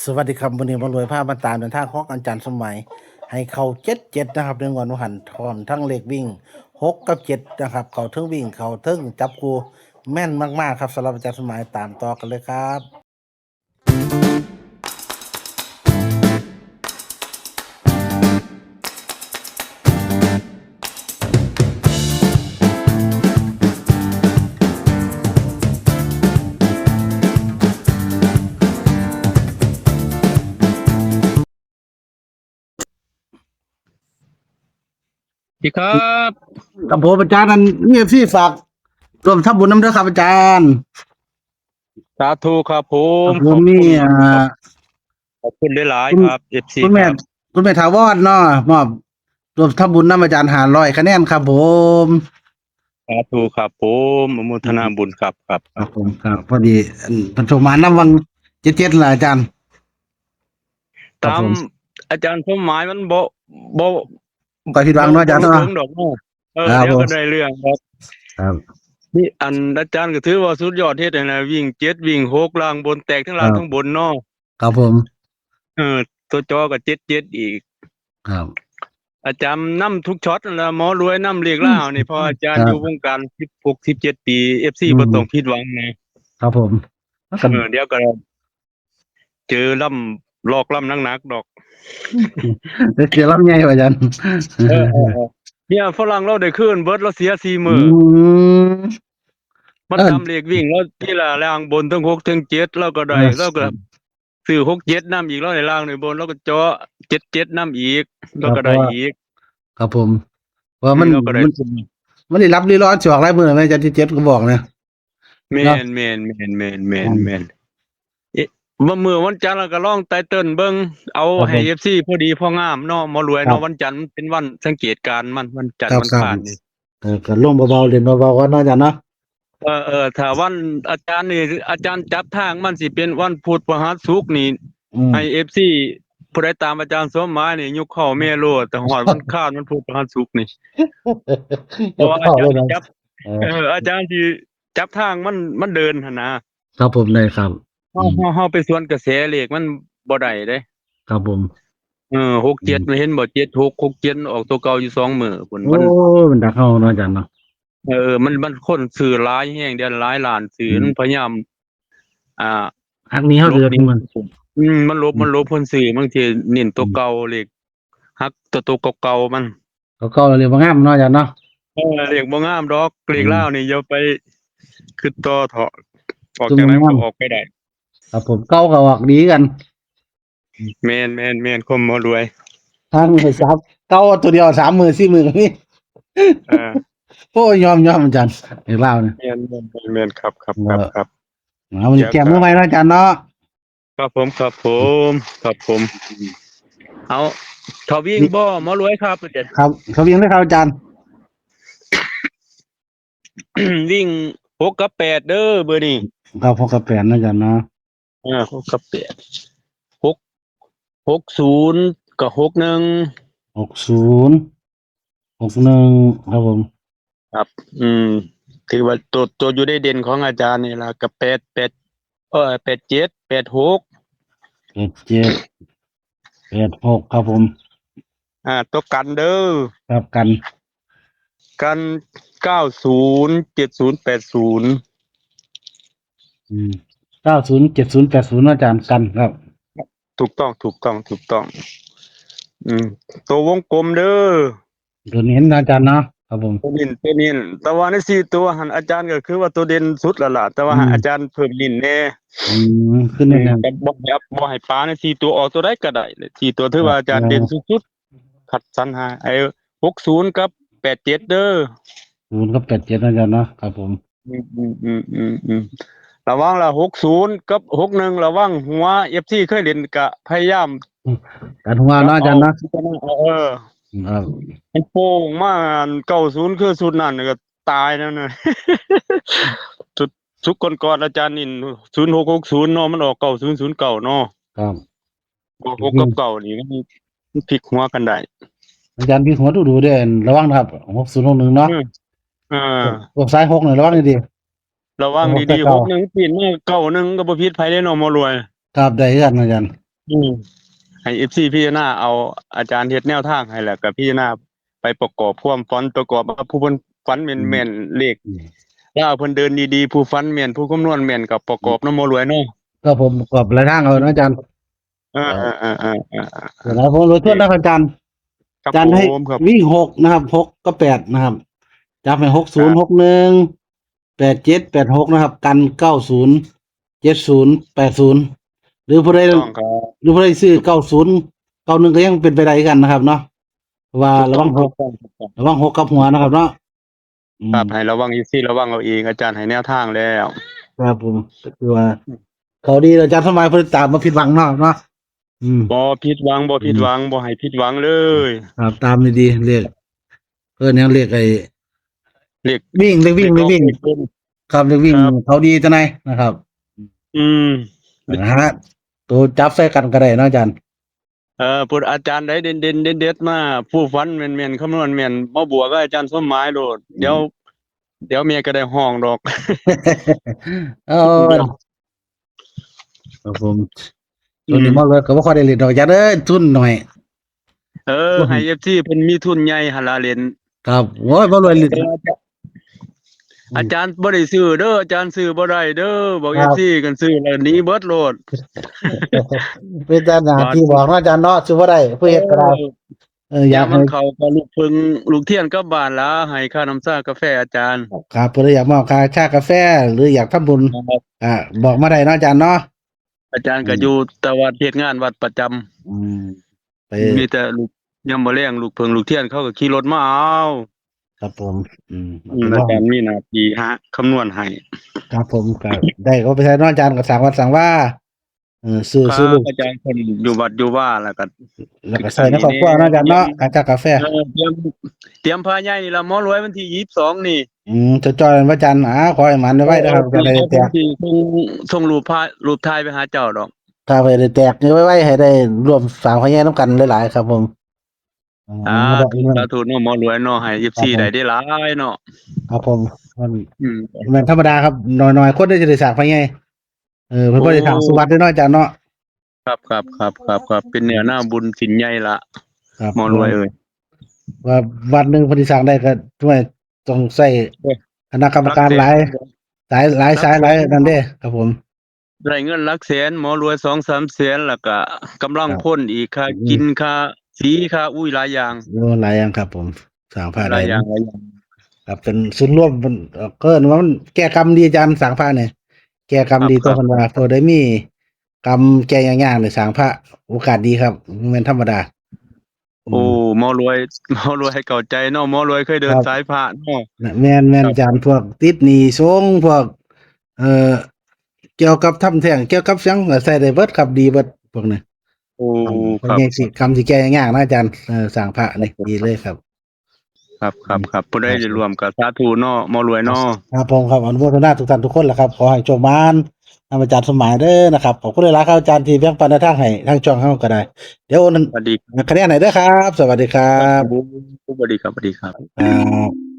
สวัสดีครับวันนี้มารวยภาพมาตามเดินทางของอาจารย์สมัยให้เข้า7-7นะครับในวันหันทอนทั้งเลขวิ่ง6 กับ 7นะครับเข้าทั้งวิ่งเข้าทั้งจับคู่แม่นมากๆครับสำหรับอาจารย์สมัยตามต่อกันเลยครับดีครับกับผมอาจารย์นั้นมีพี่ฝากรวมทำบุญน้ำเด้อครับอาจารย์สาธุครับผกับผมขอบมนี่คุณขอบคุณหลายคุณๆครับเอฟซีคุณแม่ครับคุณแม่ถาวรเนาะมอบรวมทำบุญน้ำอาจารย์500 คะแนนครับผมสาธุครับผมอนุโมทนาบุญครับครับครับผมครับพอดีเพิ่นโทรมานํวัง7-7ล่ะอาจารย์ครับตามผมอาจารย์สมหมายมันบ่ก็ผิดหวังเนาะอาจารย์เนาะ ถึงดอกเนาะครับเดี๋ยวก็ได้ผมเรื่องครับครับนี่อันอาจารย์ก็ถือว่าสุดยอดเฮ็ดให้นะวิ่ง7วิ่ง6ล่างบนแตกทั้งล่างทั้งบนเนาะครับผมเออตัวจอก็7อีกครับอาจารย์นำทุกช็อตนั่นล่ะหมอรวยนำเลขลาวนี่เพราะอาจารย์อยู่วงการ16 17ปี FC อืบ่ต้องมผิดหวังนะครับ ผมแล้วกันเดี๋ยวก็เจอล่ำลอกล่ำหนักๆดอกเดี๋ยวรับใหญ่กว่าอาจารย์เออเนี่ยฝรั่งเราได้คืนเบิดเราเสีย4อืมื้อมมันเออตามเลขวิ่งแล้วที่ละล่างบนทั้ง6ทั้ง7เราก็เอได้เราก็อซื้อ6 7นำอีกเราได้ล่างในบนเราก็เจาะ7นำอีกคเราก็รับเพราะว่าได้อีกครับผมว่ามันเราก็ได้มันมันได้รับรีร้อนจอกหลายมื้อไหมอาจารย์ที่7ก็บอกนะแม่เนาะนแม่นแม่นแม่นแม่อืมนแม่นเอ๊ะว่ามื้อวันจันทร์เราก็ลองไตเติ้ลเบิ่งเอาให้ ครับผม FC พอดีพองามเนาะหมารวยครับเนาะวันจันทร์มันเป็นวันสังเกตการณ์มันวันจันทร์ครับครับวันคานนี่ ก็ลงเบาๆเล่นเบาๆก่อนเนาะอาจารย์เนาะถ้าวันอาจารย์นี่อาจารย์จับทางมันสิเป็นวันพุธพฤหัสศุกร์นี่อืม ให้ FC ผู้ใดตามอาจารย์สมหมายนี่ยกเข้าแม่โลดแต่ฮอดวันค้านวันพุธพฤหัสศุกร์นี่เพ ยราะว่าอากเข้าเลยนะจารย์สิจับเอออาจารย์สิจับทางมันเดินหั่นนะครับผมเลยครับเฮาอืมเฮาเฮาไปสวนกระแสเลขมันบ่ได้เด้ครับผม6 อื7มมันเห็นบ่7 6 6 7ออกตัวเก่าอยู่2มื้อพุ่นโอ้มันมันดักเข้าเนาะอาจารย์เนาะมันคนซื้อหลายแฮงเดือนหลายล้านซื้ออืมมันพยายามอ่า อันนี้เขาลบเดือนมัน มันลบเพิ่นซื้อบางทีเน้นตัวเก่าเลขฮักตัวเก่าๆมันก็เรียกว่างามเนาะอาจารย์เนาะเลขบ่งามดอกเลขลาวนี่อย่าไปคิดต่อเถาะออกจุ่มจากนั้นมันงามก็ออกไปได้ครับผมเก้าก็ออกดีกันแม่นคมบ่รวยทั้งไปซับเก้าตัวเดียว30,000 40,000ก็มี เออ โอ้ยอมอาจารย์ไอ้เล่าเนี่ยแม่นครับเอามันแก้มือใหม่เนาะอาจารย์เนาะครับผมเอาถ้าวิ่งบ่หมอรวยครับเด็ด ครับเขาเรียงได้ครับอาจารย์ วิ่ง6กับ8เด้อเบอร์นี้ครับพกกระแปนเนาะอาจารย์เนาะ6กับ8 6 60กับ61 60 61ครับผมครับอืมถือว่าตัวอยู่ได้เด่นของอาจารย์นี่ล่ะกับ87 8677 86ครับผมตัวกันเด้อครับกันกัน90 70 80อืม90 70 80เนาะอาจารย์กันครับถูกต้องตัววงกลมเด้อตัวนี้เนาะอาจารย์เนาะครับผมตัวนี้แต่ว่าใน4ตัวหันอาจารย์ก็คือว่าตัวเด่นสุดแล้วล่ะแต่ว่าอืมอาจารย์เพิ่มลิ้นแน่ขึ้นแน่แต่บ่ให้ปลาใน4ตัวออกตัวใดก็ได้เลย4ตัวถือว่าอาจารย์เด่นสุดๆคัดสรรหาไอ้60กับ87เด้อ 0กับ87เนาะอาจารย์เนาะครับผม ระวังละ60กับ61ระวังหัว FC เคยเล่นก็พยายามกันหัวจับเอาเนาะอาจารย์เนาะครับมันโป่งมา90คือสุดนั่นก็ตายแล้วนะสุดสุดก่อนๆอาจารย์นี่0660เนาะมันออก9009เนาะครับ6กับเก้านี่มันพลิกหัวกันได้อาจารย์พี่หัวดูๆเด้อระวังนะครับ6061เนาะอืมเออพวกซ้าย6นี่ระวังดีระวังๆพวกซ้าดียๆเก่า61ปีนมา91ก็บ่ผิดไผได้เนาะหมอรวย ครับได้คือกันอาจารย์ อืมให้ FC พิจารณาเอาอาจารย์เฮ็ดแนวทางให้แล้วก็พิจารณาไปประกอบความฝันประกอบว่าผู้เพิ่นฝันแอืมม่นๆเลขอืมแล้วเพิ่นเดินดีๆผู้ฝันแม่นผู้คำนวณแม่นก็ประกอบนำหมอรวยเนาะก็ผมประกอบรายทางเอานะอาจารย์เออเอ่อเดี๋ยวๆๆๆนะผมรู้ทวนนะครับอาจารย์ครับผอาจารย์ให้มครับวิ่ง6นะครับ6กับ8นะครับจับให้60 ครับ61 87 86นะครับกัน90 70 80หรือผู้ใดถูกต้องครับหรือผู้ใดซื้อถูก90 91ก็ยังเป็นไปได้กันนะครับเนาะเพราะว่าถูกระวังหกต้องถูกต้องถูกต้องระวังหกกับหัวนะครับเนาะอืมครับให้ระวัง FC ระวังเอาเองอาจารย์ให้แนวทางแล้ว ครับผมก็คือว่าเขาดีอาจารย์สมัยเพิ่นตามมาผิดหวังเนาะอืมบ่ผิดหวังบ่อืมผิดหวังบ่ให้ผิดหวังเลย ครับตามดีๆเรียกเพิ่นยังเรียกไอ้เลขวิ่งเรียกเลวิ่งขออกเรียกวิ่งเลขเบิ่นครับเรียกวิ่งครับเขาดีจังไดนะครับอืมนะฮะตัวจับใส่กันก็ได้เนาะอาจารย์ พูดอาจารย์ใดเด่นๆเด็ดๆมาผู้ฝันแม่นๆคำนวณแม่นมาบวกกับอาจารย์สมหมายโลดเดี๋ยวเมียก็ได้ห้องดอก เอเดี๋ยวอครับผมอืมช่วงนี้มาเลยก็บ่ค่อยได้เล่นดอกอาจารย์เอ้ยทุนหน่อยให้ FC เพิ่นมีทุนใหญ่หั่นล่ะเล่นครับโอ้ยบ่รวยเล่นอาจารย์บ่ได้ซื้อเด้ออาจารย์ซื้อบ่ได้เด้อบอก ครับ FC กันซื้อแล้วหนีเบิดโลด เป็นแต่หน้า บาดที่บอกเนาะอาจารย์เนาะซื้อบ่ได้ผู้เอเฮ็ดก็ได้ออยากให้ยามมันเข้าก็ลูกเพิงลูกเทียนกลับบ้านล่ะให้ค่าน้ำชากาแฟอาจารย์ครับเพิ่นอยากมอบค่าชากาแฟหรืออยากทำบุญครับอ่าบอกมาได้เนาะอาจารย์เนาะอาจารย์อืมก็อยู่แต่ว่าเฮ็ดงานวัดประจำอืมไปมีแต่ลูกยามมื้อแลงลูกเพิงลูกเทียนเขาก็ขี่รถมาเอาครับผมเอาไปมอบอาจารย์มีหน้าที่คำนวณให้ครับผมก็ได้ก็ไปใช้เนาะอาจารย์ก็สร้างวัดสร้างว่าซื้อลูก ครับอาจารย์เพิ่นอยู่วัดอยู่ว่าแล้วก็แล้วศึกก็ใส่ในครอบษานี่แหน่ครัวเนาะอาจารย์เตรียมเนาะการจากกาแฟเตรียมพาใหญ่นี่ล่ะหมอรวยวันที่22นี่จะจอยวันจันทร์ขอให้มันไว้นะครับจะได้แตกเดี๋ยวผมสิส่งรูปถ่ายไปหาเจ้าดอกถ้าไปได้แตกเงินไว้ให้ได้ร่วมสร้างพญาน้ำกันหลายๆครับผมสาธุสาธุเนาะหมอรวยเนาะให้ครับ24ผมได้หลายเนาะครับผมมันอืมมันธรรมดาครับน้อยๆคนได้จะได้สร้างพญาเพิ่นโอ้ บ่ได้สร้างสุวัสดิ์ด้วยเนาะอาจารย์เนาะครับเป็นเนื้อหน้าบุญสินใหญ่ละครับหมอรวยเอ่ยว่าวันหนึงเพิ่นสิสร้างได้ก็ด้วยต้องใช้คณะกรรมหลักแสนการหลายสายหลายหลักแสนนั่นเด้ครับผมได้เงินหลักแสนหมอรวย2-3 แสนแล้วก็กำลังครับพ่นอีกค่าอืมกินค่าสีค่าอุ้ยหลายอย่างโอ้หลายอย่างครับผมสร้างพระหลายอย่าได้เนาะ งหลายอย่างครับเป็นศูนย์รวมเป็นก็เอิ้นว่ามันแก้กรรมดีอาจารย์สร้างพระเนี่ยแก้กรรมดีตัวเพิ่นว่าเพิ่นได้มีกรรมแก้ยากๆเลยสร้างพระโอกาสดีครับบ่แม่นธรรมดาอืโอ้มหมอรวยหมอรวยให้เข้าใจเนาะหมอรวยเคยเดินสายครับพระเนาะน่ะแม่นครับอาจารย์พวกติดหนี้สงฆ์พวกเอ่อเกี่ยวกับทำแท้งเกี่ยวกับหยังก็ใช้ได้เบิดครับดีเบิดพวกนี้โอ้พวครับกนี้สิกรรมสิแก้ยากๆนะอาจารย์สร้างพระนี่ดีเลยครับอืมผู้ใดครับได้ร่วมก็สาธุเนาะหมอรวยครับเนาะครับผมครับอนุโมทนาทุกท่านทุกคนแหละครับขอให้โชคดีนำอาจารย์สมหมายเด้อนะครับขอบคุณหลายๆครับอาจารย์ที่แบ่งปันแนวทางให้ทางช่องเฮาก็ได้เดี๋ยวนั้นสวัสดีคะแนนไหนเด้อครับสวัสดีครัครับบสวัสดีครับสวัสดีครับครับ